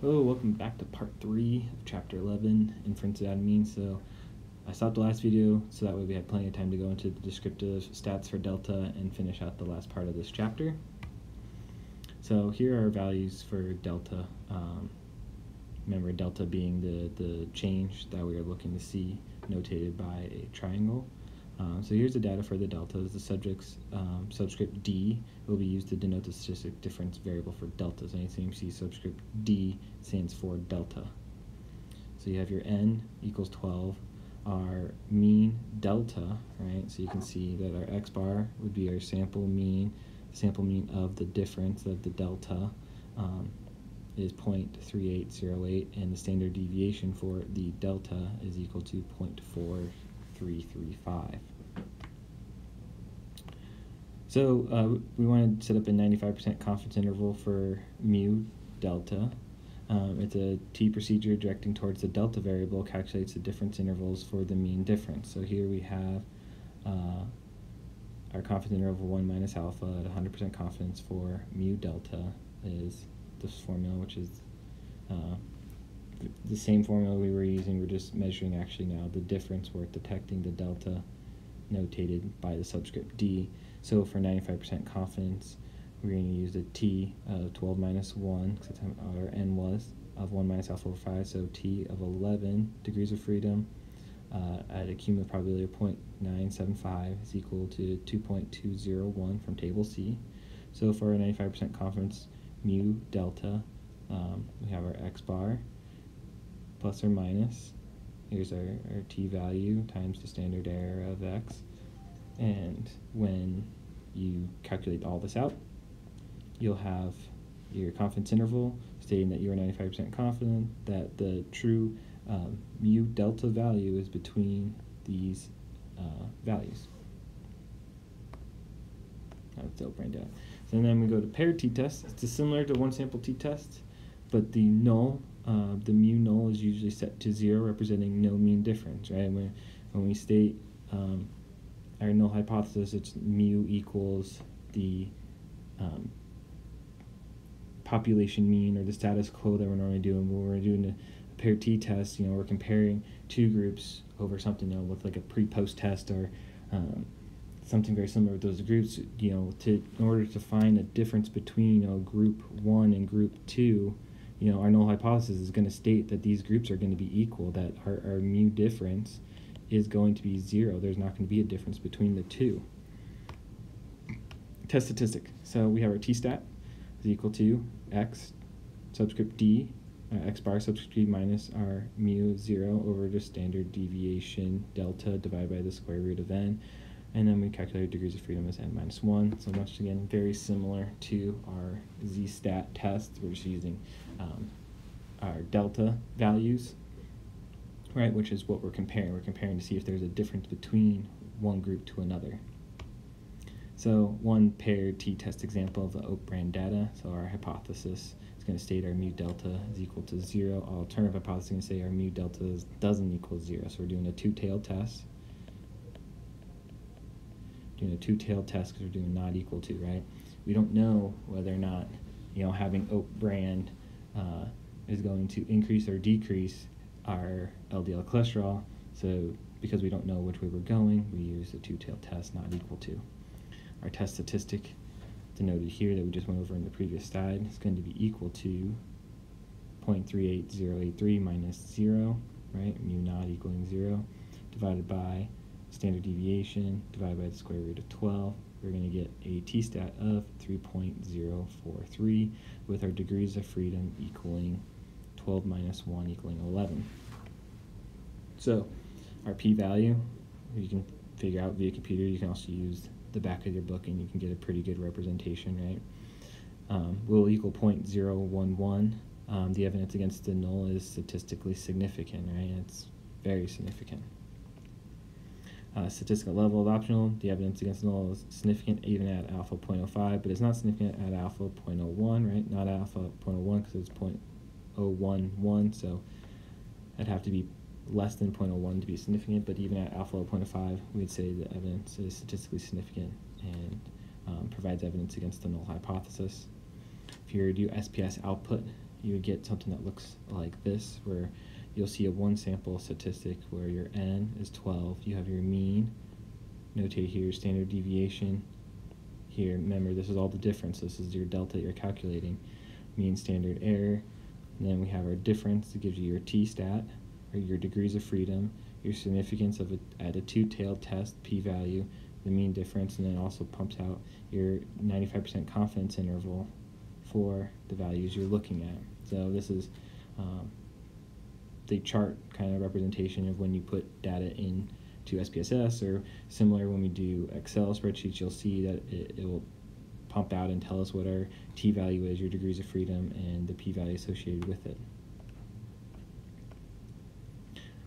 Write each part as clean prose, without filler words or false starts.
Hello, welcome back to part 3 of chapter 11, inference without a mean. So I stopped the last video so that way we had plenty of time to go into the descriptive stats for delta and finish out the last part of this chapter. So here are values for delta. Remember delta being the change that we are looking to see notated by a triangle. So here's the data for the deltas. The subject's subscript D will be used to denote the statistic difference variable for deltas. Anytime you see subscript D stands for delta. So you have your N equals 12, our mean delta, right? So you can see that our X bar would be our sample mean of the difference of the delta is 0.3808, and the standard deviation for the delta is equal to 0.4335. So we want to set up a 95% confidence interval for mu delta. It's a T procedure directing towards the delta variable, calculates the difference intervals for the mean difference. So here we have our confidence interval 1 minus alpha at 100% confidence for mu delta is this formula, which is the same formula we were using. We're just measuring actually now the difference. We're detecting the delta notated by the subscript D. So for 95% confidence, we're going to use a T of 12 minus 1, because that's how our N was, of 1 minus alpha over 5, so T of 11 degrees of freedom at a cumulative probability of 0.975 is equal to 2.201 from table C. So for our 95% confidence mu delta, we have our X bar plus or minus. Here's our T value times the standard error of X. And when you calculate all this out, you'll have your confidence interval stating that you are 95% confident that the true mu delta value is between these values. That's open data. So then we go to paired t-test. It's similar to one sample t-test, but the null, the mu null is usually set to 0, representing no mean difference, right? When we state our null hypothesis, it's mu equals the population mean, or the status quo that we're normally doing. When we're doing a paired t-test, we're comparing two groups over something, with like a pre-post test or something very similar with those groups. In order to find a difference between group 1 and group 2, our null hypothesis is going to state that these groups are going to be equal, that our mu difference is going to be 0. There's not going to be a difference between the two. Test statistic. So we have our t-stat is equal to X subscript D, X bar subscript D minus our mu 0 over the standard deviation delta divided by the square root of N. And then we calculate degrees of freedom as N minus 1. So once again, very similar to our z-stat test. We're just using our delta values, right, which is what we're comparing. We're comparing to see if there's a difference between one group to another. So one paired t-test example of the Oak brand data. So our hypothesis is going to state our mu delta is equal to 0. Our alternative hypothesis is going to say our mu delta doesn't equal 0. So we're doing a two-tailed test. Doing a two-tailed test because we're doing not equal to, right? We don't know whether or not, having Oak brand is going to increase or decrease our LDL cholesterol. So because we don't know which way we're going, we use the two-tailed test, not equal to. Our test statistic denoted here that we just went over in the previous slide is going to be equal to 0.38083 minus 0, right? Mu not equaling 0, divided by standard deviation divided by the square root of 12. We're going to get a t-stat of 3.043 with our degrees of freedom equaling 12 minus 1 equaling 11. So our p-value, you can figure out via computer. You can also use the back of your book and you can get a pretty good representation, right? Will equal 0.011. The evidence against the null is statistically significant, right? It's very significant. Statistical level of optional, the evidence against the null is significant even at alpha 0.05, but it's not significant at alpha 0.01, right? Not alpha 0.01 because it's 0.011, so it'd have to be less than 0.01 to be significant, but even at alpha 0.05, we'd say the evidence is statistically significant and provides evidence against the null hypothesis. If you were to do SPS output, you would get something that looks like this, where you'll see a one sample statistic where your n is 12, you have your mean, notate here, standard deviation. Here, remember, this is all the difference. This is your delta you're calculating, mean standard error. And then we have our difference that gives you your t-stat, or your degrees of freedom, your significance of at a two-tailed test, p-value, the mean difference, and then also pumps out your 95% confidence interval for the values you're looking at. So this is the chart kind of representation of when you put data in to SPSS, or similar when we do Excel spreadsheets, you'll see that it will pump out and tell us what our t-value is, your degrees of freedom, and the p-value associated with it.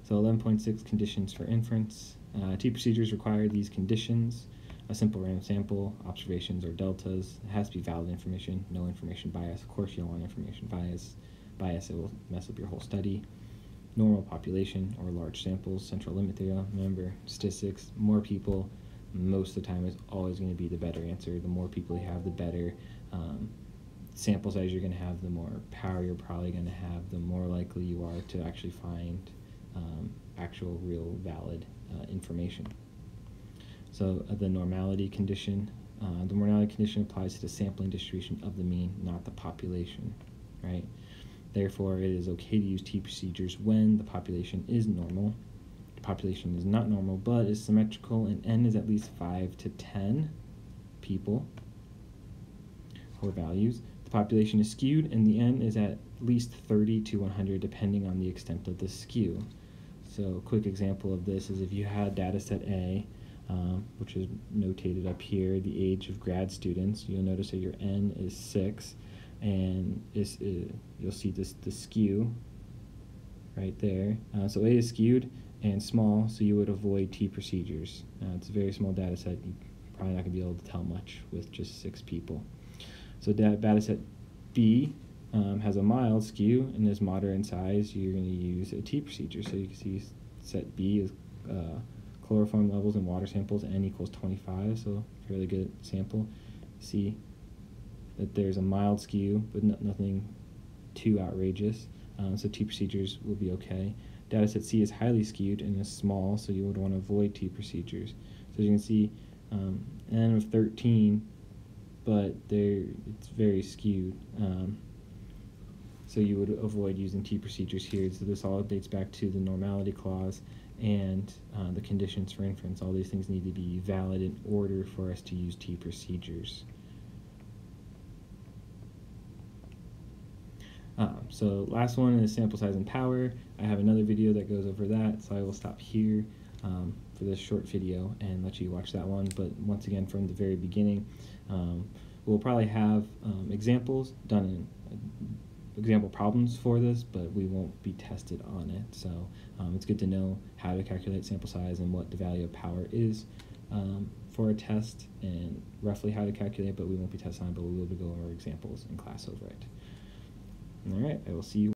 So 11.6 conditions for inference. T-procedures require these conditions: a simple random sample, observations or deltas. It has to be valid information, no information bias. Of course you don't want information bias. It will mess up your whole study. Normal population or large samples, central limit theorem. Remember, statistics, more people, most of the time is always going to be the better answer. The more people you have, the better. Sample size you're going to have, the more power you're probably going to have, the more likely you are to actually find actual, real, valid information. So the normality condition. The normality condition applies to the sampling distribution of the mean, not the population, right? Therefore, it is okay to use t-procedures when the population is normal. The population is not normal, but is symmetrical, and n is at least 5 to 10 people or values. The population is skewed, and the n is at least 30 to 100, depending on the extent of the skew. So a quick example of this is if you had data set A, which is notated up here, the age of grad students, you'll notice that your n is 6, and you'll see the skew right there. So A is skewed and small, so you would avoid t-procedures. It's a very small data set. You're probably not going to be able to tell much with just 6 people. So data set B has a mild skew and is moderate in size. You're going to use a t-procedure. So you can see set B is chloroform levels in water samples, n equals 25, so fairly good sample. See that there's a mild skew, but nothing too outrageous, so t-procedures will be okay. Dataset C is highly skewed and is small, so you would want to avoid t-procedures. So as you can see, n of 13, but it's very skewed, so you would avoid using t-procedures here. So this all dates back to the normality clause and the conditions for inference. All these things need to be valid in order for us to use t-procedures. So last one is sample size and power. I have another video that goes over that, so I will stop here for this short video and let you watch that one. But once again, from the very beginning, we'll probably have examples done in example problems for this, but we won't be tested on it. So it's good to know how to calculate sample size and what the value of power is for a test, and roughly how to calculate, but we won't be testing on it, but we will be going over examples in class over it. All right, I will see you.